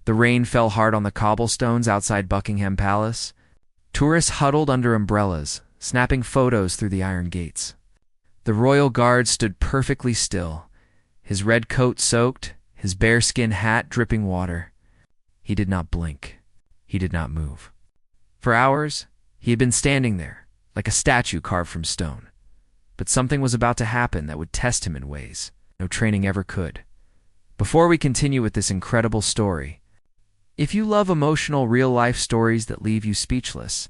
The rain fell hard on the cobblestones outside Buckingham Palace. Tourists huddled under umbrellas, snapping photos through the iron gates. The royal guard stood perfectly still, his red coat soaked, his bearskin hat dripping water. He did not blink. He did not move. For hours, he had been standing there, like a statue carved from stone. But something was about to happen that would test him in ways no training ever could. Before we continue with this incredible story, if you love emotional, real-life stories that leave you speechless,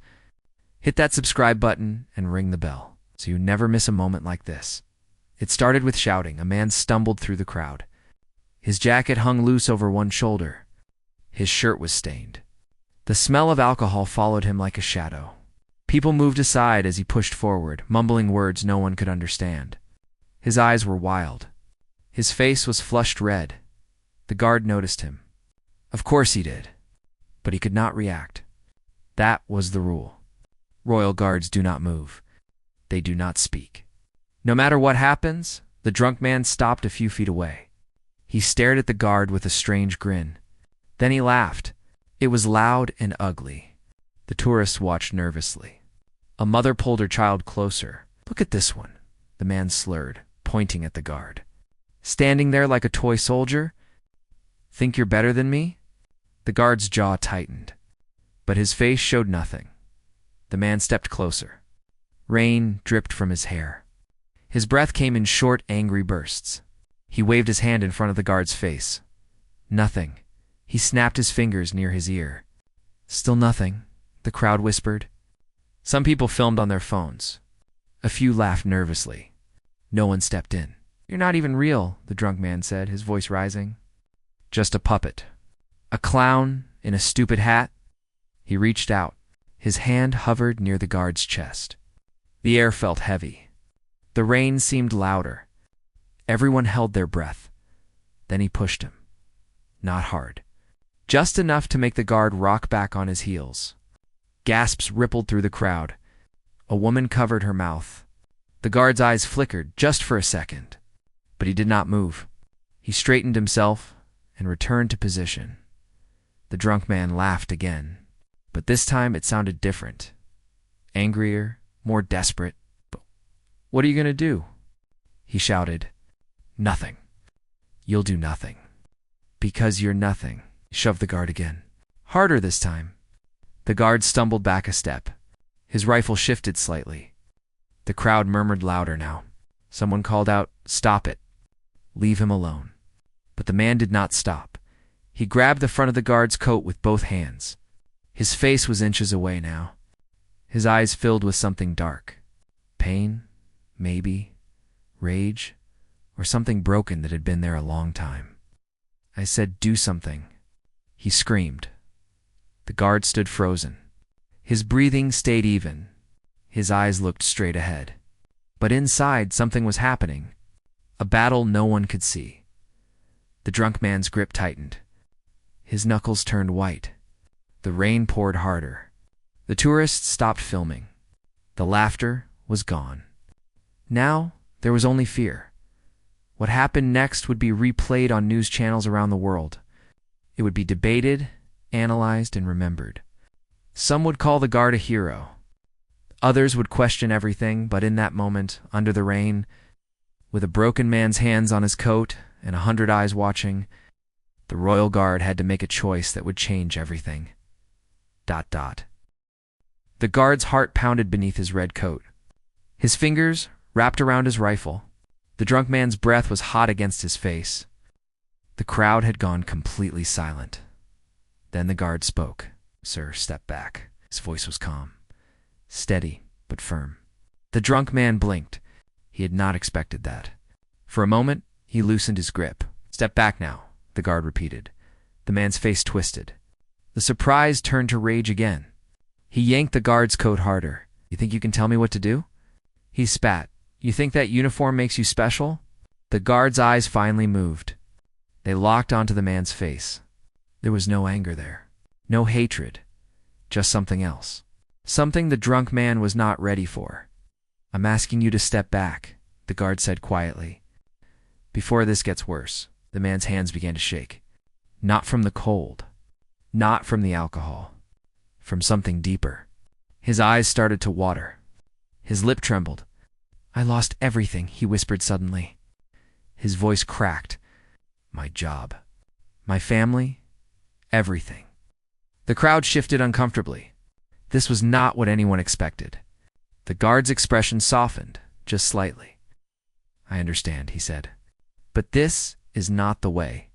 hit that subscribe button and ring the bell so you never miss a moment like this. It started with shouting. A man stumbled through the crowd. His jacket hung loose over one shoulder. His shirt was stained. The smell of alcohol followed him like a shadow. People moved aside as he pushed forward, mumbling words no one could understand. His eyes were wild. His face was flushed red. The guard noticed him. Of course he did. But he could not react. That was the rule. Royal guards do not move. They do not speak. No matter what happens, the drunk man stopped a few feet away. He stared at the guard with a strange grin. Then he laughed. It was loud and ugly. The tourists watched nervously. A mother pulled her child closer. "Look at this one," the man slurred, pointing at the guard. "Standing there like a toy soldier? Think you're better than me?" The guard's jaw tightened, but his face showed nothing. The man stepped closer. Rain dripped from his hair. His breath came in short, angry bursts. He waved his hand in front of the guard's face. Nothing. He snapped his fingers near his ear. "Still nothing," the crowd whispered. Some people filmed on their phones. A few laughed nervously. No one stepped in. "You're not even real," the drunk man said, his voice rising. "Just a puppet. A clown in a stupid hat." He reached out. His hand hovered near the guard's chest. The air felt heavy. The rain seemed louder. Everyone held their breath. Then he pushed him. Not hard. Just enough to make the guard rock back on his heels. Gasps rippled through the crowd. A woman covered her mouth. The guard's eyes flickered just for a second. But he did not move. He straightened himself and returned to position. The drunk man laughed again, but this time it sounded different. Angrier, more desperate. "But what are you going to do?" he shouted. "Nothing. You'll do nothing. Because you're nothing." He shoved the guard again. Harder this time. The guard stumbled back a step. His rifle shifted slightly. The crowd murmured louder now. Someone called out, "Stop it. Leave him alone." But the man did not stop. He grabbed the front of the guard's coat with both hands. His face was inches away now. His eyes filled with something dark. Pain, maybe, rage, or something broken that had been there a long time. "I said, do something," he screamed. The guard stood frozen. His breathing stayed even. His eyes looked straight ahead. But inside, something was happening. A battle no one could see. The drunk man's grip tightened. His knuckles turned white. The rain poured harder. The tourists stopped filming. The laughter was gone. Now, there was only fear. What happened next would be replayed on news channels around the world. It would be debated, analyzed, and remembered. Some would call the guard a hero. Others would question everything, but in that moment, under the rain, with a broken man's hands on his coat and 100 eyes watching, the royal guard had to make a choice that would change everything. ... The guard's heart pounded beneath his red coat. His fingers wrapped around his rifle. The drunk man's breath was hot against his face. The crowd had gone completely silent. Then the guard spoke. "Sir, step back." His voice was calm, steady but firm. The drunk man blinked. He had not expected that. For a moment, he loosened his grip. "Step back now," the guard repeated. The man's face twisted. The surprise turned to rage again. He yanked the guard's coat harder. "You think you can tell me what to do?" He spat. "You think that uniform makes you special?" The guard's eyes finally moved. They locked onto the man's face. There was no anger there. No hatred. Just something else. Something the drunk man was not ready for. "I'm asking you to step back," the guard said quietly. "Before this gets worse." The man's hands began to shake. Not from the cold, Not from the alcohol. From something deeper. His eyes started to water. His lip trembled. "I lost everything," he whispered suddenly. His voice cracked. "My job. My family. Everything." The crowd shifted uncomfortably. This was not what anyone expected. The guard's expression softened, just slightly. "I understand," he said. "But this is not the way."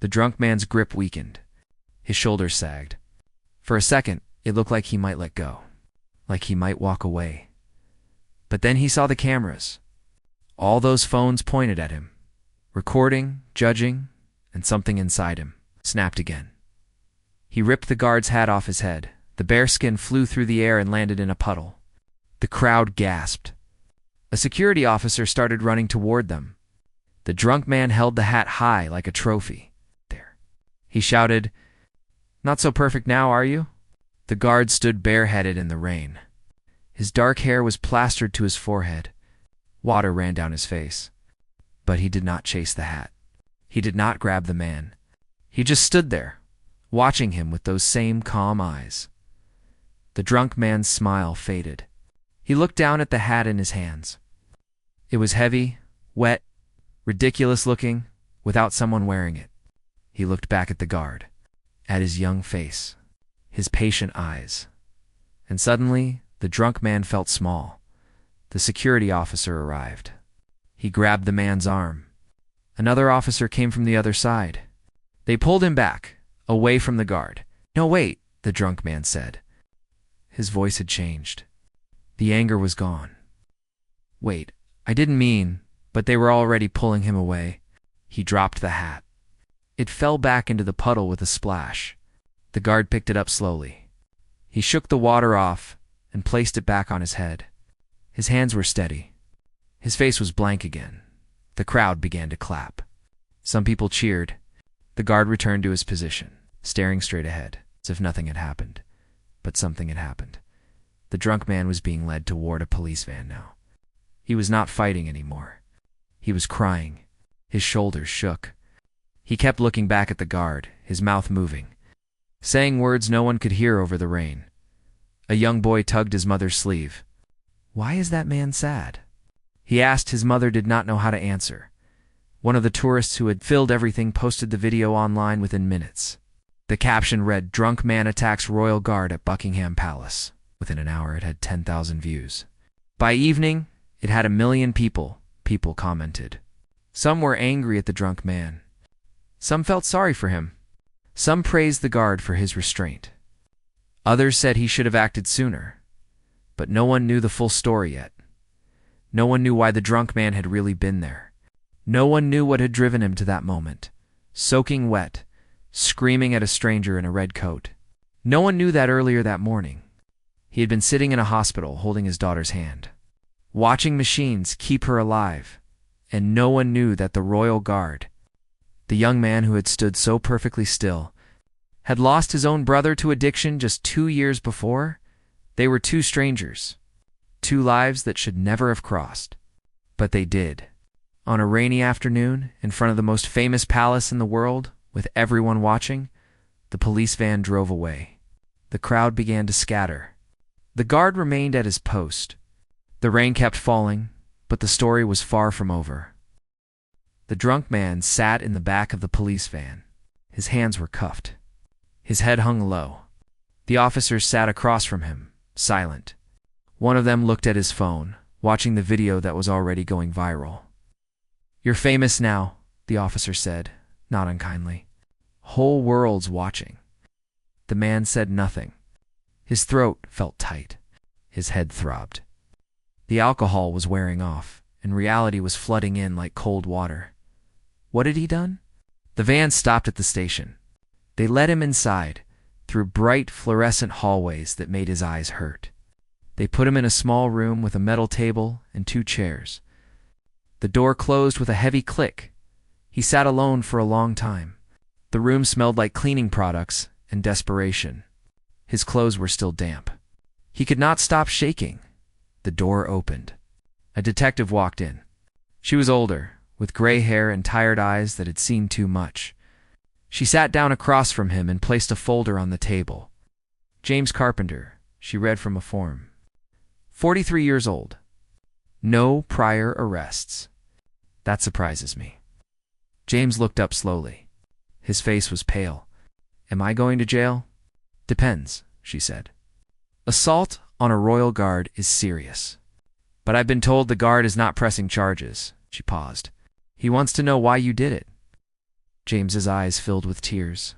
The drunk man's grip weakened. His shoulders sagged. For a second, it looked like he might let go. Like he might walk away. But then he saw the cameras. All those phones pointed at him. Recording, judging, and something inside him snapped again. He ripped the guard's hat off his head. The bearskin flew through the air and landed in a puddle. The crowd gasped. A security officer started running toward them. The drunk man held the hat high like a trophy. There. He shouted, "Not so perfect now, are you?" The guard stood bareheaded in the rain. His dark hair was plastered to his forehead. Water ran down his face. But he did not chase the hat. He did not grab the man. He just stood there, watching him with those same calm eyes. The drunk man's smile faded. He looked down at the hat in his hands. It was heavy, wet, ridiculous looking, without someone wearing it. He looked back at the guard, at his young face, his patient eyes. And suddenly, the drunk man felt small. The security officer arrived. He grabbed the man's arm. Another officer came from the other side. They pulled him back, away from the guard. "No, wait," the drunk man said. His voice had changed. The anger was gone. "Wait, I didn't mean," but they were already pulling him away. He dropped the hat. It fell back into the puddle with a splash. The guard picked it up slowly. He shook the water off and placed it back on his head. His hands were steady. His face was blank again. The crowd began to clap. Some people cheered. The guard returned to his position, staring straight ahead, as if nothing had happened. But something had happened. The drunk man was being led toward a police van now. He was not fighting anymore. He was crying. His shoulders shook. He kept looking back at the guard, his mouth moving, saying words no one could hear over the rain. A young boy tugged his mother's sleeve. "Why is that man sad?" He asked. His mother did not know how to answer. One of the tourists who had filmed everything posted the video online within minutes. The caption read, "Drunk man attacks royal guard at Buckingham Palace." Within an hour, it had 10,000 views. By evening, it had 1 million people commented. Some were angry at the drunk man. Some felt sorry for him. Some praised the guard for his restraint. Others said he should have acted sooner. But no one knew the full story yet. No one knew why the drunk man had really been there. No one knew what had driven him to that moment, soaking wet, screaming at a stranger in a red coat. No one knew that earlier that morning. He had been sitting in a hospital holding his daughter's hand, watching machines keep her alive, and no one knew that the royal guard, the young man who had stood so perfectly still, had lost his own brother to addiction just 2 years before. They were two strangers, two lives that should never have crossed. But they did. On a rainy afternoon, in front of the most famous palace in the world, with everyone watching, the police van drove away. The crowd began to scatter. The guard remained at his post. The rain kept falling, but the story was far from over. The drunk man sat in the back of the police van. His hands were cuffed. His head hung low. The officers sat across from him, silent. One of them looked at his phone, watching the video that was already going viral. "You're famous now," the officer said, not unkindly. "Whole world's watching." The man said nothing. His throat felt tight. His head throbbed. The alcohol was wearing off, and reality was flooding in like cold water. What had he done? The van stopped at the station. They led him inside, through bright fluorescent hallways that made his eyes hurt. They put him in a small room with a metal table and 2 chairs. The door closed with a heavy click. He sat alone for a long time. The room smelled like cleaning products and desperation. His clothes were still damp. He could not stop shaking. The door opened. A detective walked in. She was older, with gray hair and tired eyes that had seen too much. She sat down across from him and placed a folder on the table. James Carpenter, she read from a form. 43 years old. No prior arrests. That surprises me. James looked up slowly. His face was pale. Am I going to jail? Depends, she said. Assault on a royal guard is serious. But I've been told the guard is not pressing charges. She paused. He wants to know why you did it. James's eyes filled with tears.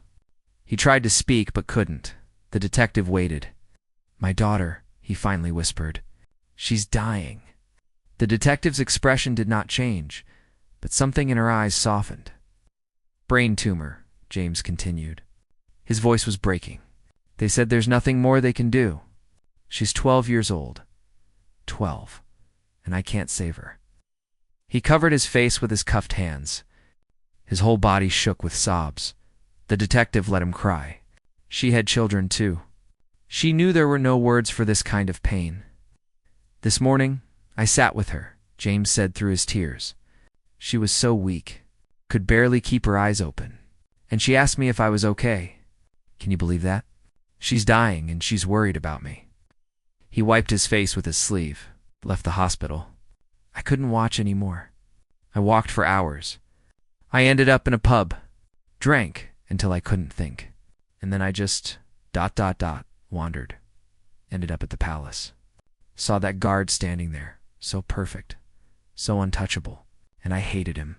He tried to speak but couldn't. The detective waited. My daughter, he finally whispered. She's dying. The detective's expression did not change, but something in her eyes softened. Brain tumor, James continued. His voice was breaking. They said there's nothing more they can do. She's 12 years old. 12. And I can't save her. He covered his face with his cuffed hands. His whole body shook with sobs. The detective let him cry. She had children too. She knew there were no words for this kind of pain. This morning, I sat with her, James said through his tears. She was so weak, could barely keep her eyes open. And she asked me if I was okay. Can you believe that? She's dying and she's worried about me. He wiped his face with his sleeve, left the hospital. I couldn't watch anymore. I walked for hours. I ended up in a pub, drank until I couldn't think. And then I just ... wandered. Ended up at the palace. Saw that guard standing there, so perfect, so untouchable, and I hated him.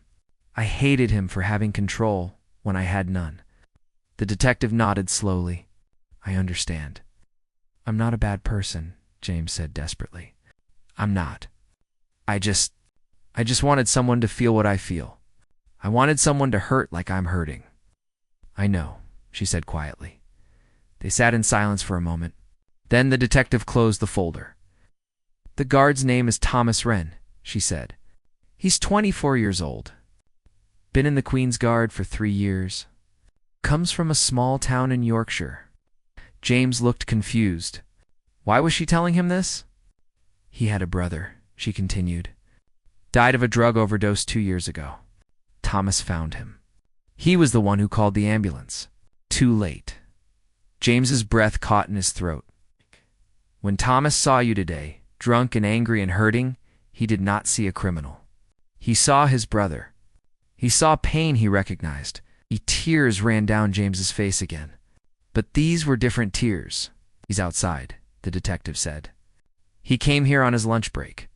I hated him for having control when I had none. The detective nodded slowly. I understand. I'm not a bad person, James said desperately. I'm not. I just wanted someone to feel what I feel. I wanted someone to hurt like I'm hurting. I know, she said quietly. They sat in silence for a moment. Then the detective closed the folder. The guard's name is Thomas Wren, she said. He's 24 years old. Been in the Queen's Guard for 3 years. Comes from a small town in Yorkshire. James looked confused. Why was she telling him this? He had a brother, she continued. Died of a drug overdose 2 years ago. Thomas found him. He was the one who called the ambulance. Too late. James's breath caught in his throat. When Thomas saw you today, drunk and angry and hurting, he did not see a criminal. He saw his brother. He saw pain he recognized. Tears ran down James's face again. But these were different tears. He's outside, the detective said. He came here on his lunch break.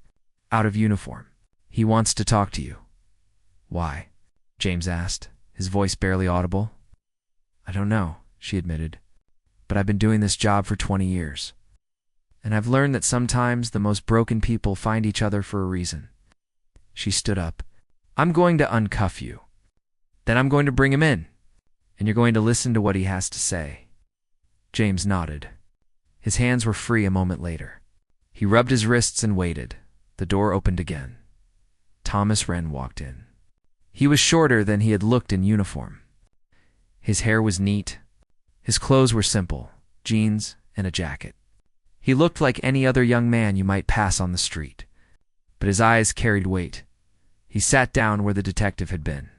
Out of uniform. He wants to talk to you. Why? James asked, his voice barely audible. I don't know, she admitted. But I've been doing this job for 20 years. And I've learned that sometimes the most broken people find each other for a reason. She stood up. I'm going to uncuff you. Then I'm going to bring him in. And you're going to listen to what he has to say. James nodded. His hands were free a moment later. He rubbed his wrists and waited. The door opened again. Thomas Wren walked in. He was shorter than he had looked in uniform. His hair was neat. His clothes were simple, jeans and a jacket. He looked like any other young man you might pass on the street. But his eyes carried weight. He sat down where the detective had been.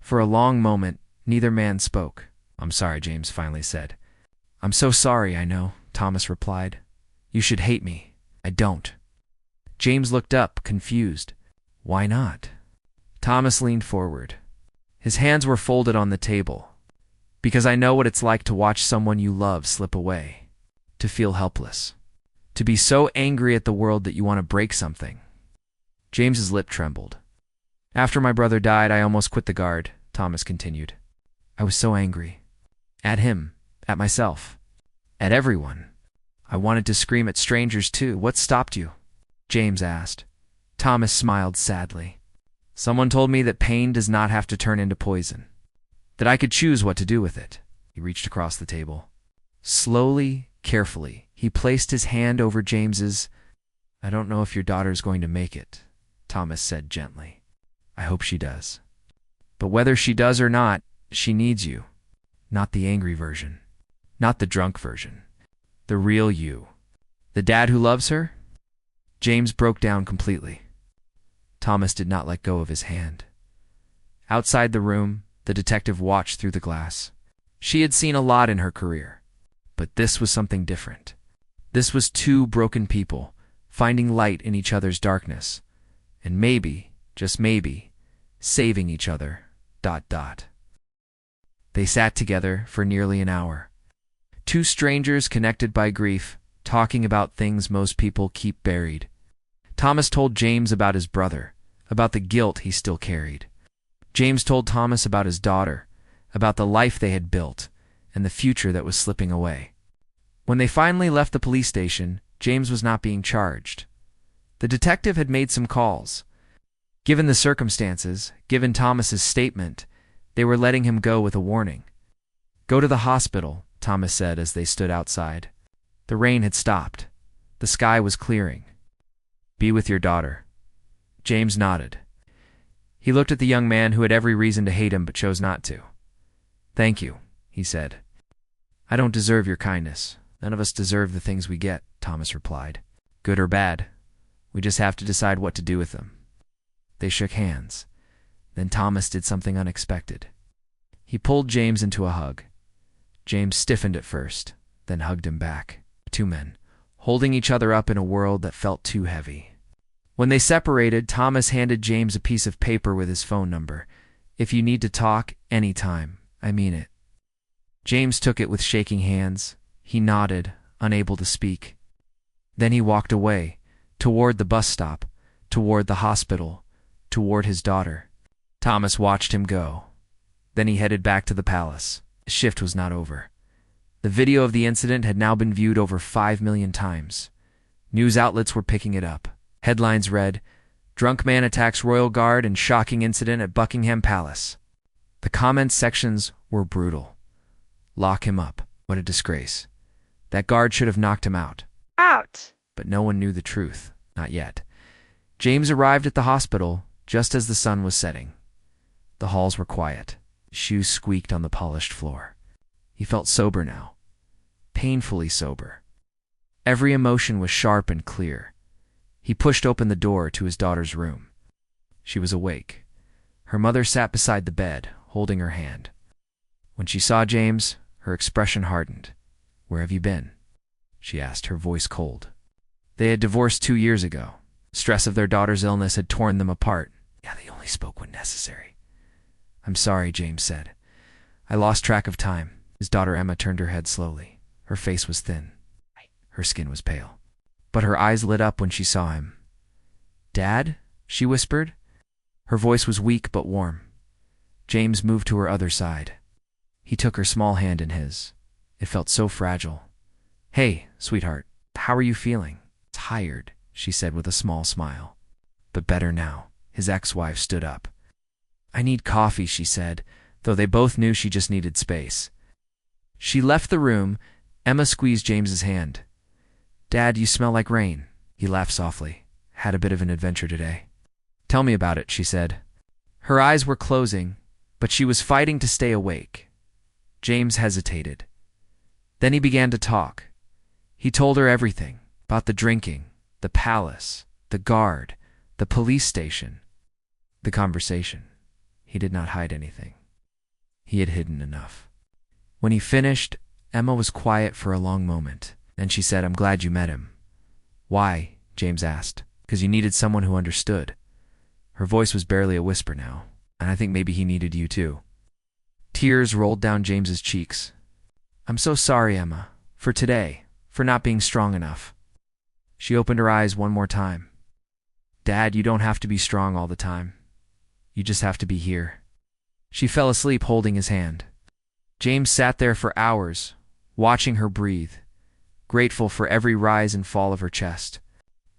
For a long moment, neither man spoke. I'm sorry, James finally said. I'm so sorry, I know, Thomas replied. You should hate me. I don't. James looked up, confused. Why not? Thomas leaned forward. His hands were folded on the table. Because I know what it's like to watch someone you love slip away. To feel helpless. To be so angry at the world that you want to break something. James's lip trembled. After my brother died, I almost quit the guard, Thomas continued. I was so angry. At him. At myself. At everyone. I wanted to scream at strangers too. What stopped you? James asked. Thomas smiled sadly. Someone told me that pain does not have to turn into poison. That I could choose what to do with it. He reached across the table. Slowly, carefully, he placed his hand over James's. I don't know if your daughter's going to make it, Thomas said gently. I hope she does. But whether she does or not, she needs you. Not the angry version. Not the drunk version. The real you. The dad who loves her? James broke down completely. Thomas did not let go of his hand. Outside the room, The detective watched through the glass. She had seen a lot in her career, but this was something different. This was two broken people, finding light in each other's darkness, and maybe, just maybe, saving each other, ... They sat together for nearly an hour. Two strangers connected by grief, talking about things most people keep buried. Thomas told James about his brother, about the guilt he still carried. James told Thomas about his daughter, about the life they had built, and the future that was slipping away. When they finally left the police station, James was not being charged. The detective had made some calls. Given the circumstances, given Thomas's statement, they were letting him go with a warning. "Go to the hospital," Thomas said as they stood outside. The rain had stopped. The sky was clearing. "Be with your daughter." James nodded. He looked at the young man who had every reason to hate him but chose not to. "Thank you," he said. "I don't deserve your kindness. None of us deserve the things we get," Thomas replied. "Good or bad. We just have to decide what to do with them." They shook hands. Then Thomas did something unexpected. He pulled James into a hug. James stiffened at first, then hugged him back. Two men, holding each other up in a world that felt too heavy. When they separated, Thomas handed James a piece of paper with his phone number. "If you need to talk, anytime. I mean it." James took it with shaking hands. He nodded, unable to speak. Then he walked away, toward the bus stop, toward the hospital, toward his daughter. Thomas watched him go. Then he headed back to the palace. His shift was not over. The video of the incident had now been viewed over 5 million times. News outlets were picking it up. Headlines read, "Drunk man attacks royal guard in shocking incident at Buckingham Palace." The comments sections were brutal. "Lock him up. What a disgrace. That guard should have knocked him out." Out! But no one knew the truth. Not yet. James arrived at the hospital just as the sun was setting. The halls were quiet. Shoes squeaked on the polished floor. He felt sober now. Painfully sober. Every emotion was sharp and clear. He pushed open the door to his daughter's room. She was awake. Her mother sat beside the bed, holding her hand. When she saw James, her expression hardened. "Where have you been?" she asked, her voice cold. They had divorced 2 years ago. Stress of their daughter's illness had torn them apart. Yeah, they only spoke when necessary. "I'm sorry," James said. "I lost track of time." His daughter Emma turned her head slowly. Her face was thin. Her skin was pale. But her eyes lit up when she saw him. "Dad?" she whispered. Her voice was weak but warm. James moved to her other side. He took her small hand in his. It felt so fragile. "Hey, sweetheart, how are you feeling?" "Tired," she said with a small smile. "But better now." His ex-wife stood up. "I need coffee," she said, though they both knew she just needed space. She left the room. Emma squeezed James's hand. "Dad, you smell like rain." He laughed softly. "Had a bit of an adventure today." "Tell me about it," she said. Her eyes were closing, but she was fighting to stay awake. James hesitated. Then he began to talk. He told her everything, about the drinking, the palace, the guard, the police station. The conversation. He did not hide anything. He had hidden enough. When he finished, Emma was quiet for a long moment. Then she said, "I'm glad you met him." "Why?" James asked. "'Cause you needed someone who understood." Her voice was barely a whisper now, and I think maybe he needed you too. Tears rolled down James's cheeks. "I'm so sorry, Emma, for today, for not being strong enough." She opened her eyes one more time. "Dad, you don't have to be strong all the time. You just have to be here." She fell asleep holding his hand. James sat there for hours, watching her breathe, grateful for every rise and fall of her chest.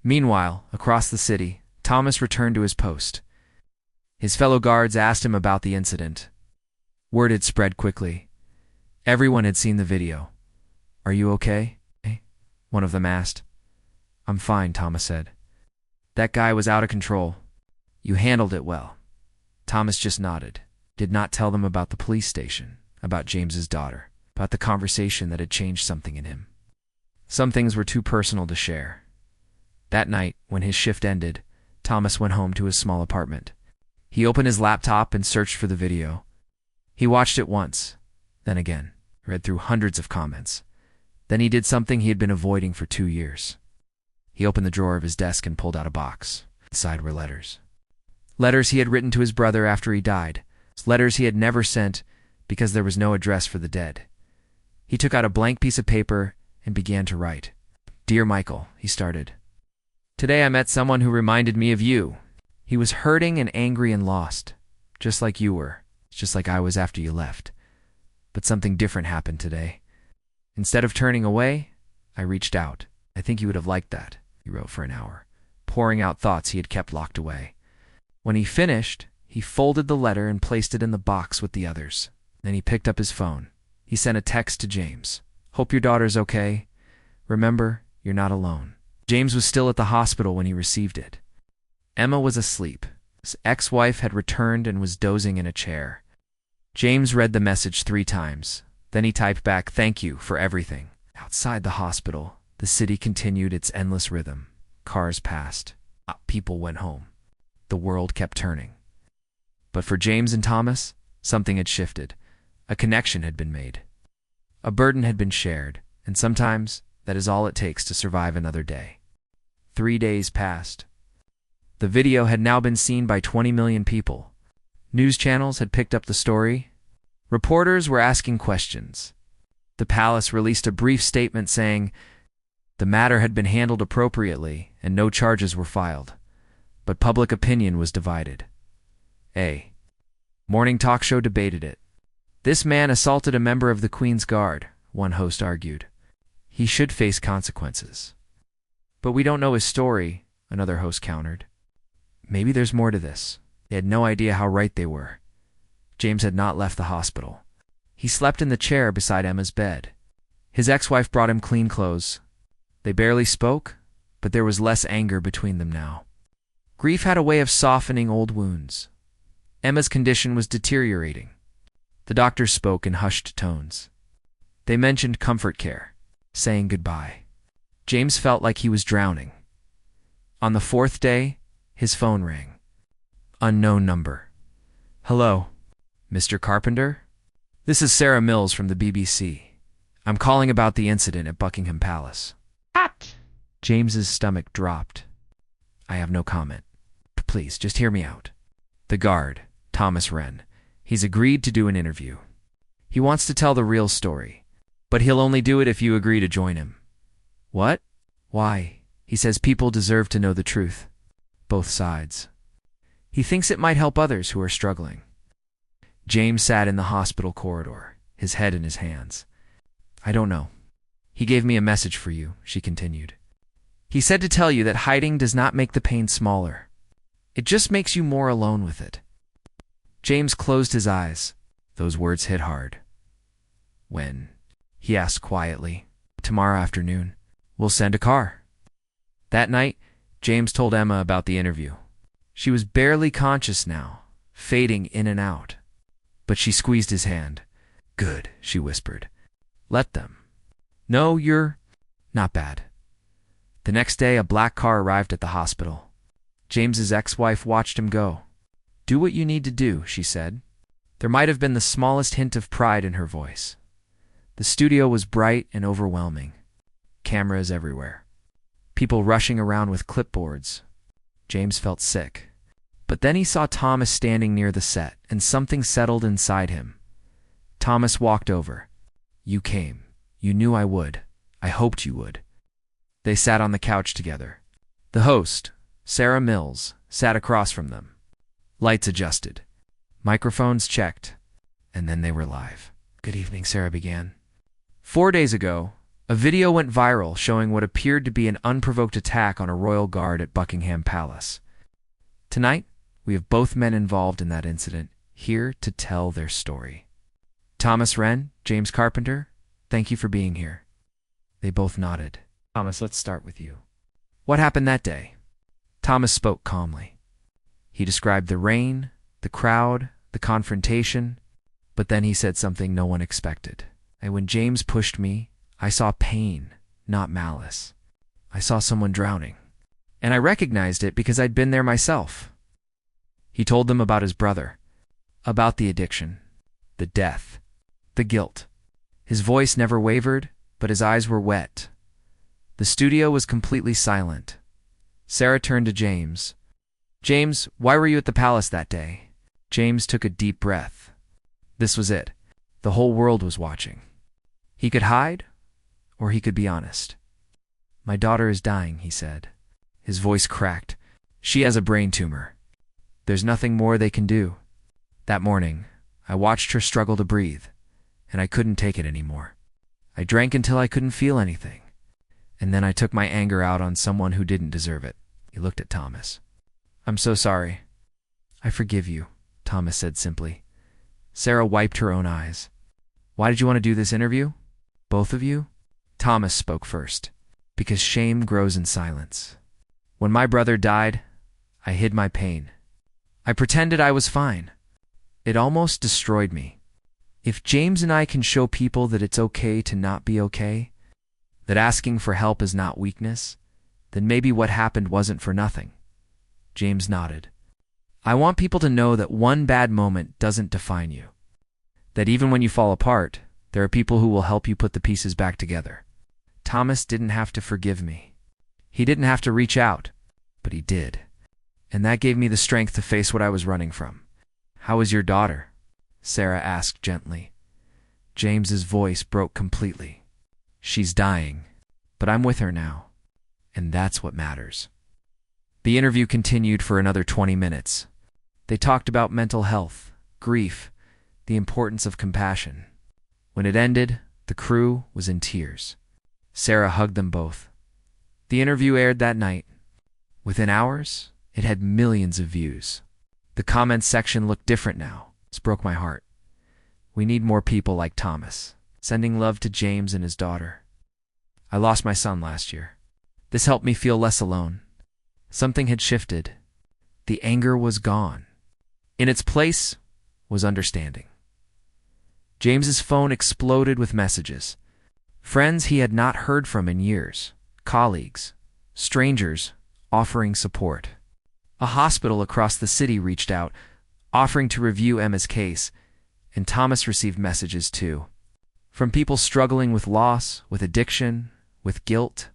Meanwhile, across the city, Thomas returned to his post. His fellow guards asked him about the incident. Word had spread quickly. Everyone had seen the video. "Are you okay?" one of them asked. "I'm fine," Thomas said. "That guy was out of control. You handled it well." Thomas just nodded, did not tell them about the police station, about James's daughter, about the conversation that had changed something in him. Some things were too personal to share. That night, when his shift ended, Thomas went home to his small apartment. He opened his laptop and searched for the video. He watched it once, then again, read through hundreds of comments. Then he did something he had been avoiding for 2 years. He opened the drawer of his desk and pulled out a box. Inside were letters. Letters he had written to his brother after he died. Letters he had never sent because there was no address for the dead. He took out a blank piece of paper and began to write. "Dear Michael," he started. "Today I met someone who reminded me of you. He was hurting and angry and lost, just like you were, just like I was after you left. But something different happened today. Instead of turning away, I reached out. I think you would have liked that," he wrote for an hour, pouring out thoughts he had kept locked away. When he finished, he folded the letter and placed it in the box with the others. Then he picked up his phone. He sent a text to James. "Hope your daughter's okay. Remember, you're not alone." James was still at the hospital when he received it. Emma was asleep. His ex-wife had returned and was dozing in a chair. James read the message 3 times. Then he typed back, "Thank you for everything." Outside the hospital, the city continued its endless rhythm. Cars passed. People went home. The world kept turning. But for James and Thomas, something had shifted. A connection had been made. A burden had been shared, and sometimes that is all it takes to survive another day. 3 days passed. The video had now been seen by 20 million people. News channels had picked up the story. Reporters were asking questions. The palace released a brief statement saying the matter had been handled appropriately and no charges were filed. But public opinion was divided. A morning talk show debated it. "This man assaulted a member of the Queen's Guard," one host argued. "He should face consequences." "But we don't know his story," another host countered. Maybe there's more to this. They had no idea how right they were. James had not left the hospital. He slept in the chair beside Emma's bed. His ex-wife brought him clean clothes. They barely spoke, but there was less anger between them now. Grief had a way of softening old wounds. Emma's condition was deteriorating. The doctors spoke in hushed tones. They mentioned comfort care, saying goodbye. James felt like he was drowning. On the 4th day, his phone rang. Unknown number. "Hello, Mr. Carpenter? This is Sarah Mills from the BBC. I'm calling about the incident at Buckingham Palace." What? James's stomach dropped. "I have no comment. Please, just hear me out. The guard, Thomas Wren, he's agreed to do an interview. He wants to tell the real story, but he'll only do it if you agree to join him." "What?" "Why? He says people deserve to know the truth. Both sides. He thinks it might help others who are struggling." James sat in the hospital corridor, his head in his hands. "I don't know. He gave me a message for you," she continued. "He said to tell you that hiding does not make the pain smaller. It just makes you more alone with it." James closed his eyes. Those words hit hard. "When?" he asked quietly. "Tomorrow afternoon. We'll send a car." That night, James told Emma about the interview. She was barely conscious now, fading in and out. But she squeezed his hand. "Good," she whispered. "Let them. No, you're not bad." The next day, a black car arrived at the hospital. James's ex-wife watched him go. "Do what you need to do," she said. There might have been the smallest hint of pride in her voice. The studio was bright and overwhelming. Cameras everywhere. People rushing around with clipboards. James felt sick. But then he saw Thomas standing near the set, and something settled inside him. Thomas walked over. "You came. You knew I would. I hoped you would." They sat on the couch together. The host, Sarah Mills, sat across from them. Lights adjusted. Microphones checked. And then they were live. "Good evening," Sarah began. 4 days ago, a video went viral showing what appeared to be an unprovoked attack on a royal guard at Buckingham Palace. Tonight, we have both men involved in that incident here to tell their story. Thomas Wren, James Carpenter, thank you for being here. They both nodded. "Thomas, let's start with you. What happened that day?" Thomas spoke calmly. He described the rain, the crowd, the confrontation, but then he said something no one expected. "And when James pushed me, I saw pain, not malice. I saw someone drowning. And I recognized it because I'd been there myself." He told them about his brother, about the addiction, the death, the guilt. His voice never wavered, but his eyes were wet. The studio was completely silent. Sarah turned to James. "James, why were you at the palace that day?" James took a deep breath. This was it. The whole world was watching. He could hide, or he could be honest. "My daughter is dying," he said. His voice cracked. "She has a brain tumor. There's nothing more they can do." That morning, I watched her struggle to breathe, and I couldn't take it anymore. I drank until I couldn't feel anything, and then I took my anger out on someone who didn't deserve it. He looked at Thomas. "I'm so sorry." "I forgive you," Thomas said simply. Sarah wiped her own eyes. "Why did you want to do this interview? Both of you?" Thomas spoke first. "Because shame grows in silence. When my brother died, I hid my pain. I pretended I was fine. It almost destroyed me. If James and I can show people that it's okay to not be okay, that asking for help is not weakness, then maybe what happened wasn't for nothing." James nodded. "I want people to know that one bad moment doesn't define you. That even when you fall apart, there are people who will help you put the pieces back together." Thomas didn't have to forgive me. He didn't have to reach out, but he did. And that gave me the strength to face what I was running from. "How is your daughter?" Sarah asked gently. James's voice broke completely. "She's dying, but I'm with her now, and that's what matters." The interview continued for another 20 minutes. They talked about mental health, grief, the importance of compassion. When it ended, the crew was in tears. Sarah hugged them both. The interview aired that night. Within hours, it had millions of views. The comments section looked different now. This broke my heart. "We need more people like Thomas, sending love to James and his daughter. I lost my son last year. This helped me feel less alone. Something had shifted. The anger was gone. In its place was understanding." James's phone exploded with messages. Friends he had not heard from in years, colleagues, strangers offering support. A hospital across the city reached out, offering to review Emma's case, and Thomas received messages too. From people struggling with loss, with addiction, with guilt.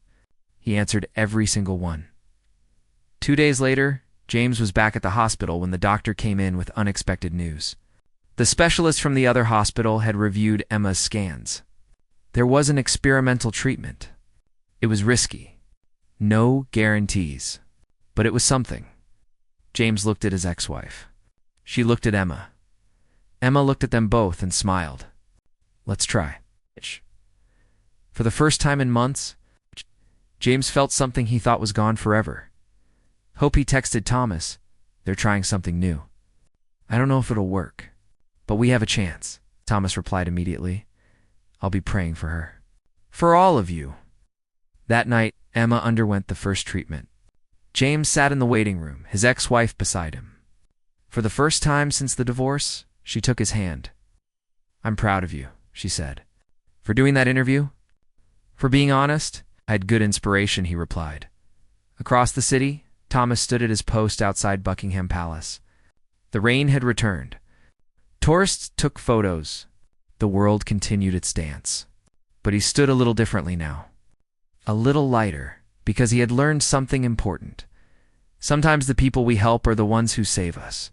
He answered every single one. 2 days later, James was back at the hospital when the doctor came in with unexpected news. The specialist from the other hospital had reviewed Emma's scans. There was an experimental treatment. It was risky. No guarantees. But it was something. James looked at his ex-wife. She looked at Emma. Emma looked at them both and smiled. "Let's try." For the first time in months, James felt something he thought was gone forever. Hope he texted Thomas. "They're trying something new. I don't know if it'll work, but we have a chance." Thomas replied immediately. "I'll be praying for her. For all of you." That night, Emma underwent the first treatment. James sat in the waiting room, his ex-wife beside him. For the first time since the divorce, she took his hand. "I'm proud of you," she said. "For doing that interview? For being honest?" "I had good inspiration," he replied. Across the city, Thomas stood at his post outside Buckingham Palace. The rain had returned. Tourists took photos. The world continued its dance. But he stood a little differently now. A little lighter, because he had learned something important. Sometimes the people we help are the ones who save us.